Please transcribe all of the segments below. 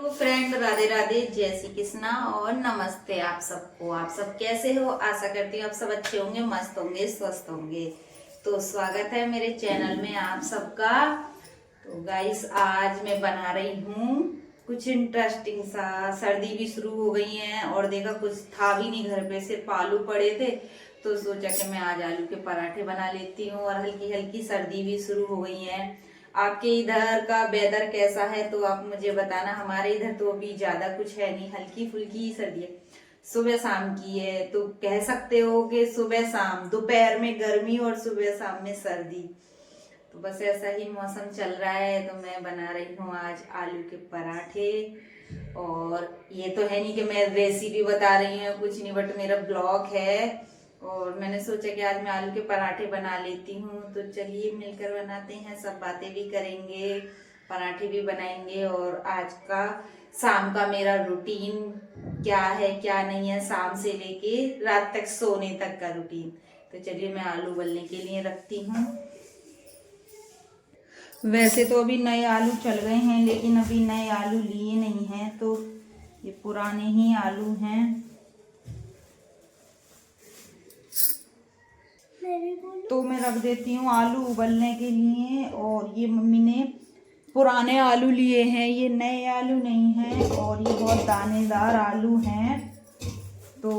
Hello friend, Radhe Radhe, जय श्री कृष्णा और नमस्ते आप सबको। आप सब कैसे हो? आशा करती हूँ आप सब अच्छे होंगे, मस्त होंगे, स्वस्थ होंगे। तो स्वागत है मेरे चैनल में आप सबका। तो गाइस, आज मैं बना रही हूँ कुछ इंटरेस्टिंग सा। सर्दी भी शुरू हो गई है और देखा कुछ था भी नहीं घर पे, सिर्फ आलू पड़े थे। तो सोचा कि मैं आज आलू के पराठे बना लेती हूँ और हल्की हल्की सर्दी भी शुरू हो गई है। आपके इधर का वेदर कैसा है तो आप मुझे बताना। हमारे इधर तो अभी ज्यादा कुछ है नहीं, हल्की फुल्की ही सर्दी है। सुबह शाम की है तो कह सकते हो कि सुबह शाम, दोपहर में गर्मी और सुबह शाम में सर्दी। तो बस ऐसा ही मौसम चल रहा है। तो मैं बना रही हूँ आज आलू के पराठे। और ये तो है नहीं कि मैं रेसिपी बता रही हूँ, कुछ नहीं, बट मेरा ब्लॉग है और मैंने सोचा कि आज मैं आलू के पराठे बना लेती हूँ। तो चलिए मिलकर बनाते हैं, सब बातें भी करेंगे, पराठे भी बनाएंगे। और आज का शाम का मेरा रूटीन क्या है क्या नहीं है, शाम से लेके रात तक सोने तक का रूटीन। तो चलिए मैं आलू उबलने के लिए रखती हूँ। वैसे तो अभी नए आलू चल गए हैं, लेकिन अभी नए आलू लिए नहीं हैं, तो ये पुराने ही आलू हैं। तो मैं रख देती हूँ आलू उबलने के लिए। और ये मम्मी ने पुराने आलू लिए हैं, ये नए आलू नहीं हैं और ये बहुत दानेदार आलू हैं। तो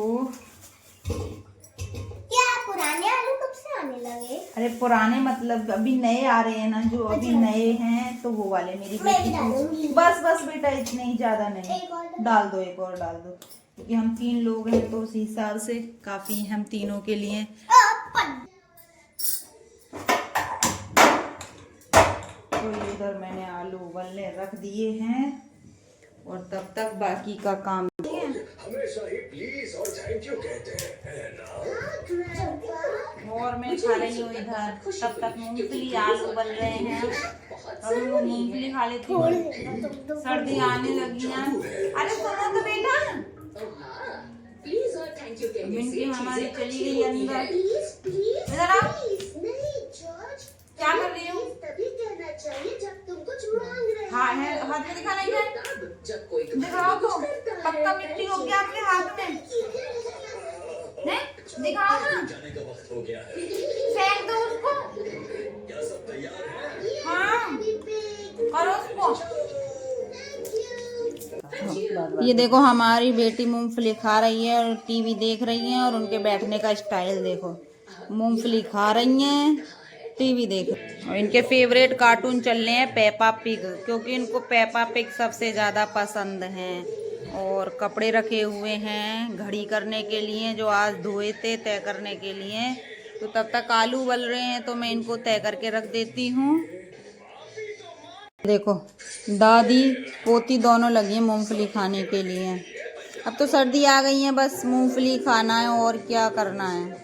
क्या पुराने आलू कब से आने लगे? अरे पुराने मतलब अभी नए आ रहे हैं ना, जो अभी नए हैं तो वो वाले। मेरी बेटी बस बस बेटा, इतने ही, ज्यादा नहीं। डाल दो, एक और डाल दो, क्योंकि हम 3 लोग हैं तो उस हिसाब से काफी हम तीनों के लिए। तो इधर मैंने आलू उबलने रख दिए हैं और तब तक बाकी का काम। हमेशा ही प्लीज और थैंक यू कहते हैं ना? और मैं खा रही हूँ इधर, तब तक मूंगफली आलू उबल रहे हैं और वो मूंगफली खा लेती हूँ। सर्दी आने लगी है। अरे सुनो तो बेटा, प्लीज और थैंक यू मिनकी हमारी चली गई अंदर। प्लीज इधर आओ। नहीं जॉर्ज, क्या कर रही हूँ? तभी कहना चाहिए जब तुम कुछ मांग रहे हाँ है, हाथ में दिखा नहीं है, जब कोई दिखाओ तो। पक्का मिट्टी हो गया आपके हाथ में है? दिखाओ ना, जाने का वक्त हो गया है। फेंक दो उसको। क्या सब तैयार है? हाँ, करो उसको। ये देखो हमारी बेटी मूंगफली खा रही है और टीवी देख रही है, और उनके बैठने का स्टाइल देखो। मूंगफली खा रही हैं, टीवी देख रही हैं। और इनके फेवरेट कार्टून चल रहे हैं पेपा पिग, क्योंकि इनको पेपा पिग सबसे ज़्यादा पसंद हैं। और कपड़े रखे हुए हैं घड़ी करने के लिए, जो आज धोए थे तय करने के लिए। तो तब तक आलू उबल रहे हैं तो मैं इनको तय करके रख देती हूँ। देखो दादी पोती दोनों लगी हैं मूंगफली खाने के लिए। अब तो सर्दी आ गई है, बस मूंगफली खाना है और क्या करना है।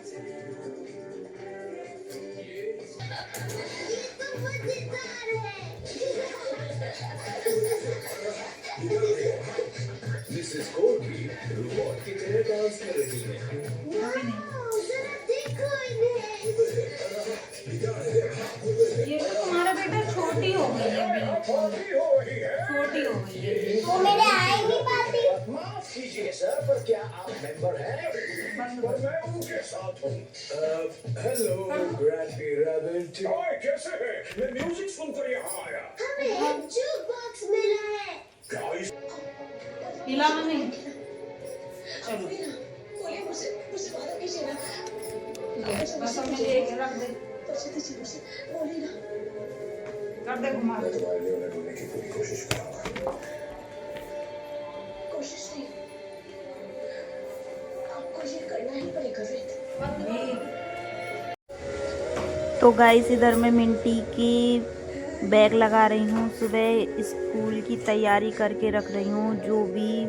मिसेस कोर्गी रोबोट की तरह डांस कर रही है। जरा देखो इन्हें। ये तो तुम्हारा बेटा छोटी हो गई है, बिल्कुल छोटी हो गई है। वो मेरे आए नहीं पाती। माफ कीजिए सर, पर क्या आप मेंबर हैं? पर मैं उनके साथ हूँ। Hello grandy rabbit. ओए कैसे हैं? मैं म्यूजिक सुनकर यहाँ आया। हमें एक जूक बॉक्स मिला है। क्या इस हिलाना नहीं। चलो बोले मुझसे वादा कीजिए ना। बस हमने लेके रख दे, बोले ना। कर दे, घुमा दे। तुम्हारे लिए उन्हें ढूंढने की पूरी कोशिश करूँगा। कोशिश नहीं, आपको ये करना ही पड़ेगा रित। तो गाइस, इधर मैं मिंटी की बैग लगा रही हूँ। सुबह स्कूल की तैयारी करके रख रही हूँ। जो भी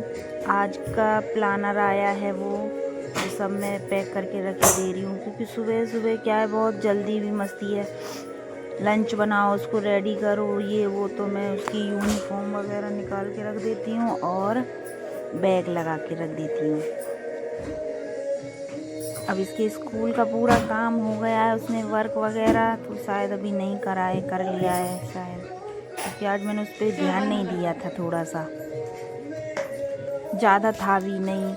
आज का प्लानर आया है वो सब मैं पैक करके रख दे रही हूँ, क्योंकि सुबह सुबह क्या है, बहुत जल्दी भी मस्ती है। लंच बनाओ, उसको रेडी करो, ये वो। तो मैं उसकी यूनिफॉर्म वगैरह निकाल के रख देती हूँ और बैग लगा के रख देती हूँ। अब इसके स्कूल का पूरा काम हो गया है, उसने वर्क वगैरह तो शायद अभी नहीं कर लिया है शायद, क्योंकि आज मैंने उस पर ध्यान नहीं दिया था थोड़ा सा। ज़्यादा था भी नहीं।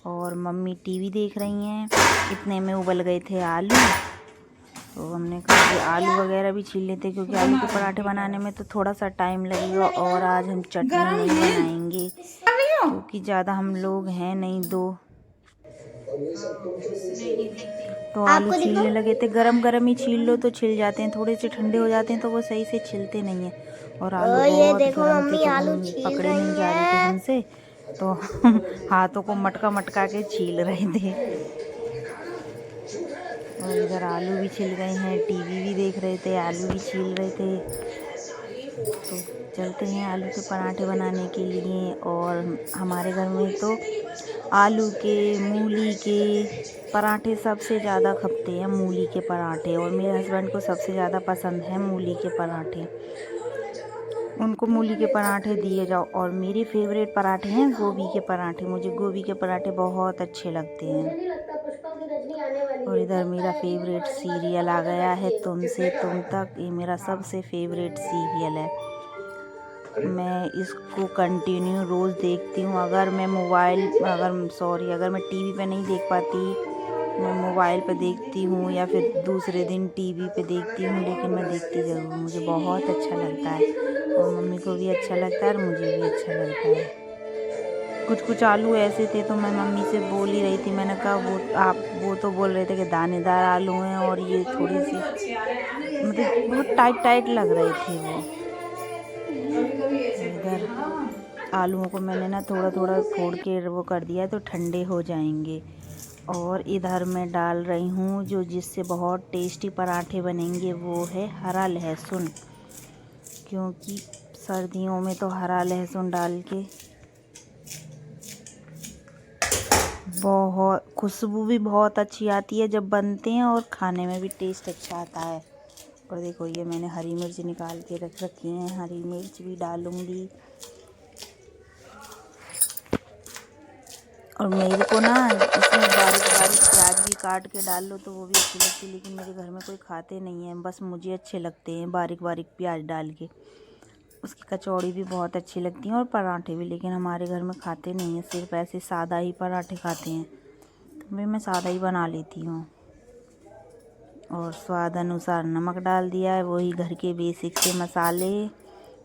और मम्मी टीवी देख रही हैं। इतने में उबल गए थे आलू, तो हमने कहा कि आलू वगैरह भी छील लेते, क्योंकि आलू के पराठे बनाने में तो थोड़ा सा टाइम लगेगा। और आज हम चटनी नहीं बनाएंगे, क्योंकि ज़्यादा हम लोग हैं नहीं, 2। तो आलू छीलने लगे थे। गरम गरम ही छील लो तो छिल जाते हैं, थोड़े से ठंडे हो जाते हैं तो वो सही से छिलते नहीं हैं। और आलू बहुत गरम थे, तो हम पकड़े नहीं जा रहे थे हमसे, तो हाथों को मटका मटका के छील रहे थे। और इधर आलू भी छिल गए हैं, टीवी भी देख रहे थे, आलू भी छील रहे थे। तो चलते हैं आलू के पराठे बनाने के लिए। और हमारे घर में तो आलू के, मूली के पराठे सबसे ज़्यादा खपते हैं, मूली के पराठे। और मेरे हस्बैंड को सबसे ज़्यादा पसंद है मूली के पराठे, उनको मूली के पराठे दिए जाओ। और मेरे फेवरेट पराठे हैं गोभी के पराठे, मुझे गोभी के पराठे बहुत अच्छे लगते हैं। और इधर मेरा फेवरेट सीरियल आ गया है, तुमसे तुम तक। ये मेरा सबसे फेवरेट सीरियल है, मैं इसको कंटिन्यू रोज़ देखती हूँ। अगर मैं अगर मैं टीवी पे नहीं देख पाती, मैं मोबाइल पे देखती हूँ या फिर दूसरे दिन टीवी पे देखती हूँ, लेकिन मैं देखती ज़रूर, मुझे बहुत अच्छा लगता है। और मम्मी को भी अच्छा लगता है और मुझे भी अच्छा लगता है। कुछ आलू ऐसे थे तो मैं मम्मी से बोल ही रही थी, मैंने कहा वो तो बोल रहे थे कि दानेदार आलू हैं, और ये थोड़े से मतलब बहुत टाइट लग रहे थे वो। इधर आलूओं को मैंने ना थोड़ा थोड़ा फोड़ के वो कर दिया है, तो ठंडे हो जाएंगे। और इधर मैं डाल रही हूँ जो जिससे बहुत टेस्टी पराठे बनेंगे, वो है हरा लहसुन, क्योंकि सर्दियों में तो हरा लहसुन डाल के बहुत खुशबू भी बहुत अच्छी आती है जब बनते हैं, और खाने में भी टेस्ट अच्छा आता है। और देखो ये मैंने हरी मिर्च निकाल के रख रखी हैं, हरी मिर्च भी डालूंगी। और मेरे को ना इसमें बारीक बारीक प्याज भी काट के डाल लो तो वो भी अच्छी लगती है, लेकिन मेरे घर में कोई खाते नहीं है, बस मुझे अच्छे लगते हैं बारीक बारीक प्याज डाल के। उसकी कचौड़ी भी बहुत अच्छी लगती हैं और पराठे भी, लेकिन हमारे घर में खाते नहीं हैं, सिर्फ ऐसे सादा ही पराठे खाते हैं, तो मैं सादा ही बना लेती हूँ। और स्वाद अनुसार नमक डाल दिया है, वही घर के बेसिक से मसाले,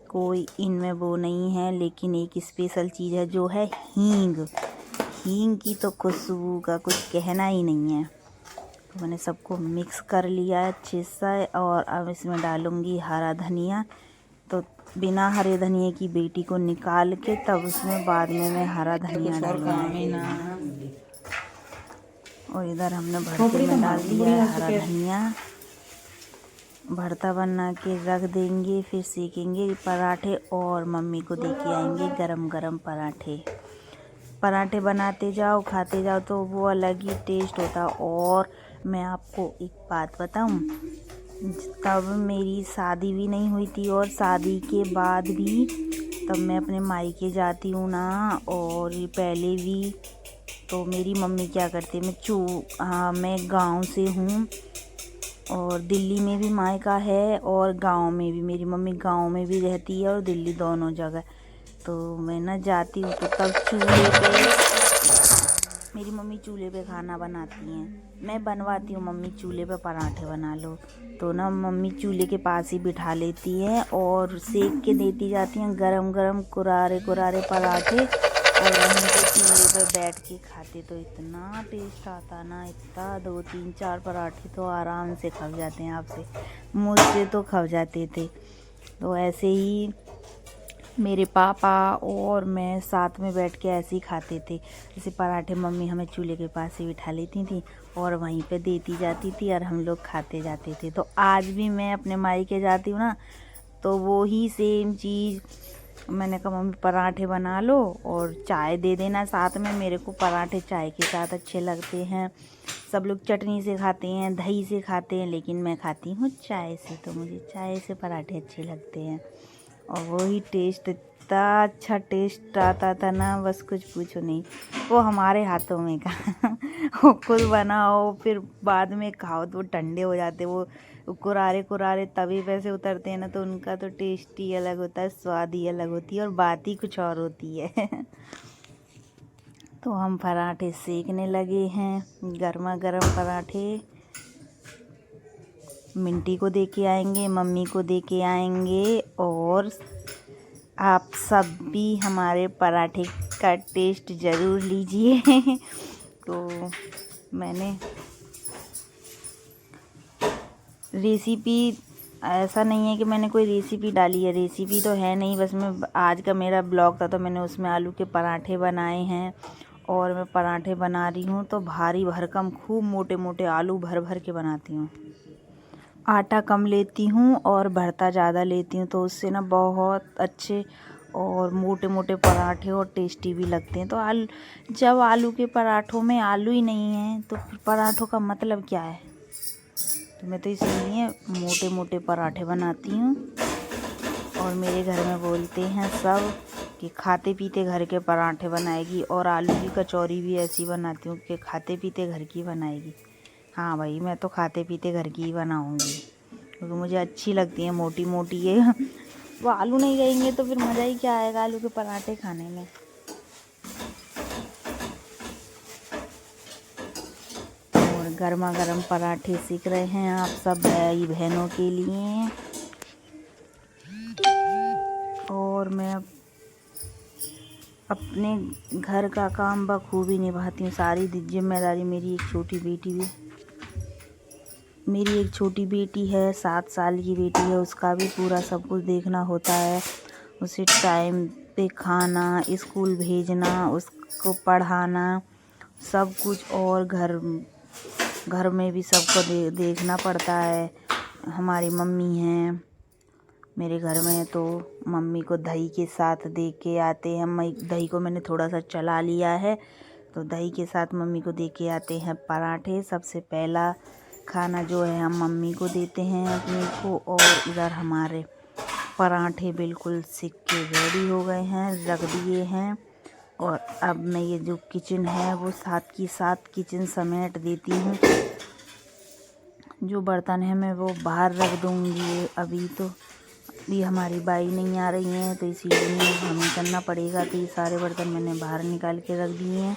कोई इनमें वो नहीं है। लेकिन एक स्पेशल चीज़ है जो है हींग, हींग की तो खुशबू का कुछ कहना ही नहीं है। तो मैंने सबको मिक्स कर लिया है अच्छे से। और अब इसमें डालूँगी हरा धनिया, तो बिना हरे धनिए की बेटी को निकाल के तब उसमें बाद में मैं हरा धनिया डालूँगी। और इधर हमने भरते में डाल दिया है हरा धनिया। भरता बना के रख देंगे, फिर सेकेंगे पराठे और मम्मी को दे के आएंगे गरम गरम पराठे। पराठे बनाते जाओ खाते जाओ तो वो अलग ही टेस्ट होता। और मैं आपको एक बात बताऊं, तब मेरी शादी भी नहीं हुई थी और शादी के बाद भी तब मैं अपने मायके जाती हूँ ना, और पहले भी तो मेरी मम्मी क्या करती है, मैं गांव से हूँ और दिल्ली में भी मायका है और गांव में भी, मेरी मम्मी गांव में भी रहती है और दिल्ली, दोनों जगह। तो मैं ना जाती हूँ तो तब चूल्हे पे मेरी मम्मी चूल्हे पे खाना बनाती हैं, मैं बनवाती हूँ, मम्मी चूल्हे पे पराठे बना लो, तो ना मम्मी चूल्हे के पास ही बिठा लेती हैं और सेक के देती जाती हैं गरम गरम कुरारे कुरारे पराठे। और हम तो चूल्हे पे बैठ के खाते तो इतना टेस्ट आता ना, इतना 2 3 4 पराठे तो आराम से खप जाते हैं, आपसे मुझसे तो खप जाते थे। तो ऐसे ही मेरे पापा और मैं साथ में बैठ के ऐसे ही खाते थे। जैसे पराठे मम्मी हमें चूल्हे के पास ही बिठा लेती थी और वहीं पे देती जाती थी और हम लोग खाते जाते थे। तो आज भी मैं अपने मायके जाती हूँ ना, तो वो ही सेम चीज़ मैंने कहा मम्मी पराठे बना लो और चाय दे देना साथ में। मेरे को पराठे चाय के साथ अच्छे लगते हैं, सब लोग चटनी से खाते हैं, दही से खाते हैं, लेकिन मैं खाती हूँ चाय से, तो मुझे चाय से पराठे अच्छे लगते हैं। और वही टेस्ट, इतना अच्छा टेस्ट आता था ना, बस कुछ पूछो नहीं, वो हमारे हाथों में का वो खुद बनाओ फिर बाद में खाओ तो ठंडे हो जाते, वो कुरारे कुरारे तवे पे से उतरते हैं ना, तो उनका तो टेस्ट ही अलग होता है, स्वाद ही अलग होती है और बात ही कुछ और होती है। तो हम पराठे सेकने लगे हैं, गर्मा गर्म पराठे। मिंटी को दे के आएंगे, मम्मी को दे के आएंगे, और आप सब भी हमारे पराठे का टेस्ट ज़रूर लीजिए। तो मैंने रेसिपी, ऐसा नहीं है कि मैंने कोई रेसिपी डाली है, रेसिपी तो है नहीं, बस मैं आज का मेरा ब्लॉग था तो मैंने उसमें आलू के पराठे बनाए हैं। और मैं पराठे बना रही हूँ तो भारी भरकम खूब मोटे मोटे आलू भर भर के बनाती हूँ। आटा कम लेती हूँ और भरता ज़्यादा लेती हूँ, तो उससे ना बहुत अच्छे और मोटे मोटे पराठे और टेस्टी भी लगते हैं। तो जब आलू के पराठों में आलू ही नहीं है तो फिर पराठों का मतलब क्या है। तो मैं तो इसीलिए मोटे मोटे पराठे बनाती हूँ। और मेरे घर में बोलते हैं सब कि खाते पीते घर के पराठे बनाएगी, और आलू की कचौरी भी ऐसी बनाती हूँ कि खाते पीते घर की बनाएगी। हाँ भाई, मैं तो खाते पीते घर की ही बनाऊँगी, क्योंकि मुझे अच्छी लगती है मोटी मोटी ये। वो आलू नहीं रहेंगे तो फिर मज़ा ही क्या आएगा आलू के पराठे खाने में। और गर्मा गर्म पराठे सीख रहे हैं आप सब भाई बहनों के लिए। और मैं अपने घर का काम बखूबी निभाती हूँ। सारी जिम्मेदारी मेरी एक छोटी बेटी है, 7 साल की बेटी है, उसका भी पूरा सब कुछ देखना होता है। उसे टाइम पे खाना, स्कूल भेजना, उसको पढ़ाना, सब कुछ। और घर में भी सबको देखना पड़ता है। हमारी मम्मी हैं मेरे घर में, तो मम्मी को दही के साथ दे के आते हैं। दही को मैंने थोड़ा सा चला लिया है, तो दही के साथ मम्मी को दे के आते हैं पराठे। सबसे पहला खाना जो है हम मम्मी को देते हैं अपने को। और इधर हमारे पराठे बिल्कुल सिक के रेडी हो गए हैं, रख दिए हैं। और अब मैं ये जो किचन है वो साथ की साथ किचन समेट देती हूँ। जो बर्तन है मैं वो बाहर रख दूँगी। अभी हमारी बाई नहीं आ रही हैं, तो इसीलिए हमें करना पड़ेगा। तो ये सारे बर्तन मैंने बाहर निकाल के रख दिए हैं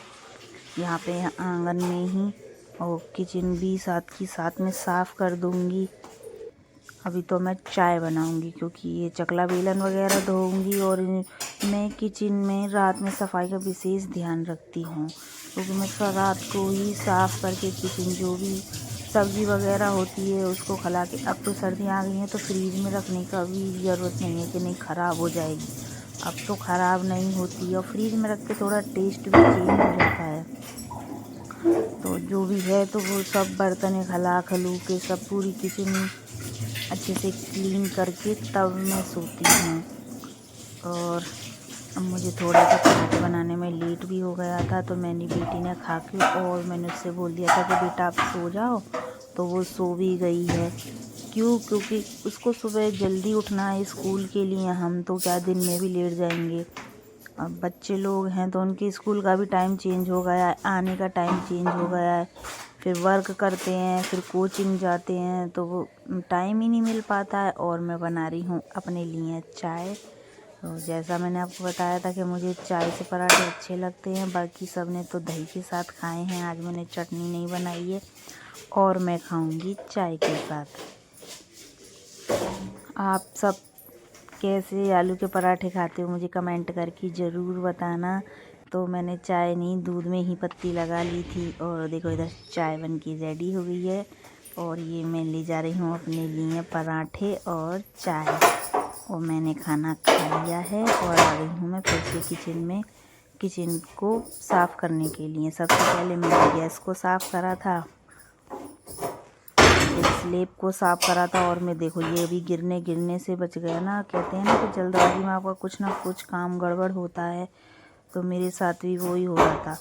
यहाँ पे आंगन में ही। और किचन भी साथ की साथ में साफ़ कर दूँगी। अभी तो मैं चाय बनाऊँगी, क्योंकि ये चकला बेलन वगैरह धोऊँगी। और मैं किचन में रात में सफाई का विशेष ध्यान रखती हूँ, क्योंकि मैं रात को ही साफ़ करके किचन जो भी सब्ज़ी वगैरह होती है उसको खला के, अब तो सर्दियाँ आ गई हैं तो फ्रीज में रखने का भी ज़रूरत नहीं है कि नहीं ख़राब हो जाएगी। अब तो ख़राब नहीं होती, और फ्रीज में रख के थोड़ा टेस्ट भी चेंज हो जाता है। तो जो भी है तो वो सब बर्तन खला खलू के सब पूरी किचन अच्छे से क्लीन करके तब मैं सोती हूँ। और अब मुझे थोड़ा सा पराठे बनाने में लेट भी हो गया था, तो मेरी बेटी ने खा के, और मैंने उससे बोल दिया था कि बेटा आप सो जाओ, तो वो सो भी गई है। क्योंकि उसको सुबह जल्दी उठना है स्कूल के लिए। हम तो क्या दिन में भी लेट जाएंगे। अब बच्चे लोग हैं तो उनके स्कूल का भी टाइम चेंज हो गया है, आने का टाइम चेंज हो गया है। फिर वर्क करते हैं, फिर कोचिंग जाते हैं, तो वो टाइम ही नहीं मिल पाता है। और मैं बना रही हूँ अपने लिए चाय। तो जैसा मैंने आपको बताया था कि मुझे चाय से पराठे अच्छे लगते हैं, बाकी सब ने तो दही के साथ खाए हैं। आज मैंने चटनी नहीं बनाई है और मैं खाऊंगी चाय के साथ। आप सब कैसे आलू के पराठे खाते हो मुझे कमेंट करके ज़रूर बताना। तो मैंने चाय नहीं, दूध में ही पत्ती लगा ली थी। और देखो इधर चाय बन के रेडी हो गई है। और ये मैं ले जा रही हूँ अपने लिए पराठे और चाय। और मैंने खाना खा लिया है और आ गई हूँ मैं फिर से किचन को साफ़ करने के लिए। सबसे पहले मैंने गैस को साफ़ करा था, फिर स्लेब को साफ़ करा था। और मैं देखो ये अभी गिरने से बच गया ना। कहते हैं ना कि जल्दबाजी में आपका कुछ ना कुछ काम गड़बड़ होता है, तो मेरे साथ भी वही हो रहा था।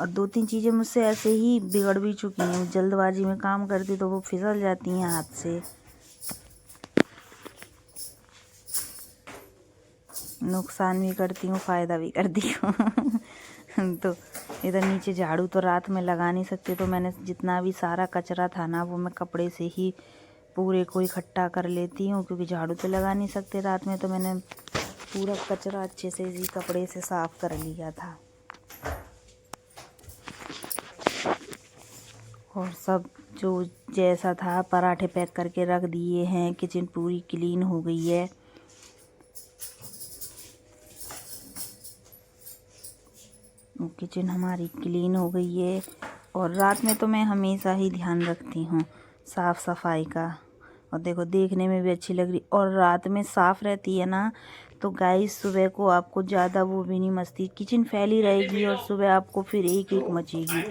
और 2-3 चीज़ें मुझसे ऐसे ही बिगड़ भी चुकी हैं। जल्दबाजी में काम करती तो वो फिसल जाती हैं हाथ से। नुकसान भी करती हूँ, फ़ायदा भी करती हूँ। तो इधर नीचे झाड़ू तो रात में लगा नहीं सकते, तो मैंने जितना भी सारा कचरा था ना वो मैं कपड़े से ही पूरे को इकट्ठा कर लेती हूँ, क्योंकि झाड़ू तो लगा नहीं सकते रात में। तो मैंने पूरा कचरा अच्छे से इसी कपड़े से साफ़ कर लिया था। और सब जो जैसा था पराठे पैक करके रख दिए हैं। किचन पूरी क्लीन हो गई है। किचन हमारी क्लीन हो गई है। और रात में तो मैं हमेशा ही ध्यान रखती हूँ साफ़ सफाई का। और देखो देखने में भी अच्छी लग रही। और रात में साफ़ रहती है ना तो गाइस सुबह को आपको ज़्यादा वो भी नहीं मचती। किचन फैली रहेगी और सुबह आपको फिर एक एक मचेगी।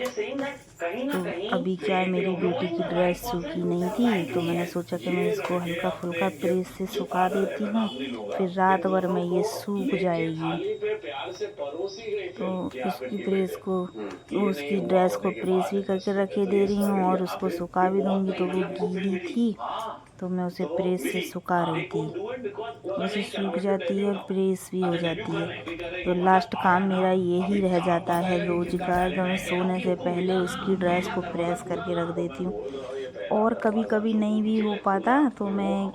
तो अभी क्या है, मेरी बेटी की ड्रेस सूखी नहीं थी तो मैंने सोचा कि मैं इसको हल्का फुल्का प्रेस से सुखा देती हूँ, फिर रात भर में ये सूख जाएगी। तो इसकी प्रेस को उसकी ड्रेस को प्रेस भी करके रखे दे रही हूँ और उसको सुखा भी दूँगी। तो वो गीली थी तो मैं उसे प्रेस से सुखा रही थी। वैसे सूख जाती है और प्रेस भी हो जाती है। तो लास्ट काम मेरा यही रह जाता है रोज़ का। जब मैं सोने से पहले उसकी ड्रेस को प्रेस करके रख देती हूँ। और कभी कभी नहीं भी हो पाता तो मैं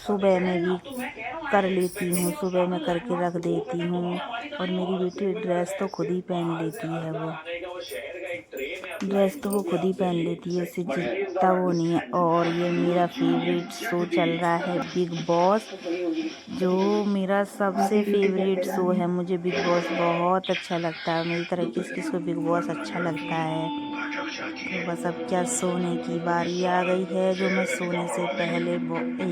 सुबह में भी कर लेती हूँ, सुबह में करके रख देती हूँ। और मेरी बेटी ड्रेस तो खुद ही पहन लेती है। वो ड्रेस तो वो खुद ही पहन लेती है, उससे जितना वो नहीं है। और ये मेरा फेवरेट शो चल रहा है बिग बॉस, जो मेरा सबसे फेवरेट शो है। मुझे बिग बॉस बहुत अच्छा लगता है। मेरी तरह किस किस को बिग बॉस अच्छा लगता है। तो बस अब क्या सोने की बारी आ गई है। जो मैं सोने से पहले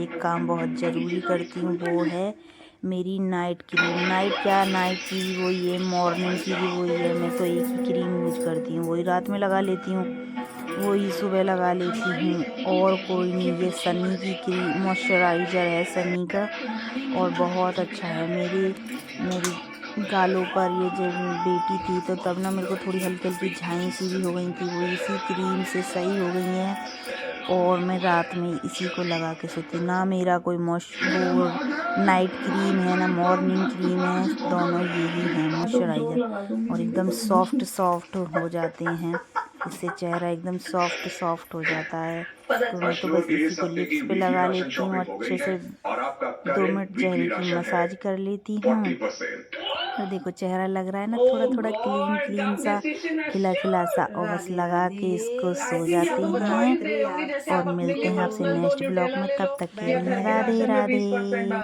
एक काम बहुत ज़रूरी करती हूँ, वो है मेरी नाइट क्रीम। नाइट की भी वही है, मॉर्निंग की भी वही है। मैं तो एक ही क्रीम यूज करती हूँ, वही रात में लगा लेती हूँ, वही सुबह लगा लेती हूँ। और कोई नहीं, ये सनी की क्रीम मॉइस्चराइज़र है सनी का, और बहुत अच्छा है। मेरी गालों पर ये जब बेटी थी तो तब ना मेरे को थोड़ी हल्की हल्की झाई सी भी हो गई थी, वो इसी क्रीम से सही हो गई हैं। और मैं रात में इसी को लगा के सोती। ना मेरा कोई नाइट क्रीम है ना मॉर्निंग क्रीम है, दोनों यही हैं मॉइस्चराइज़र। और एकदम सॉफ्ट हो जाते हैं, इससे चेहरा एकदम सॉफ्ट हो जाता है। तो मैं तो बस इसी को लिप्स पे लगा लेती हूँ, अच्छे से 2 मिनट चेहरे की मसाज कर लेती हूँ। तो देखो चेहरा लग रहा है ना थोड़ा क्लीन सा, खिला सा। और बस लगा के इसको सो जाते हैं। और मिलते हैं आपसे नेक्स्ट ब्लॉग में, तब तक के लिए राधे राधे।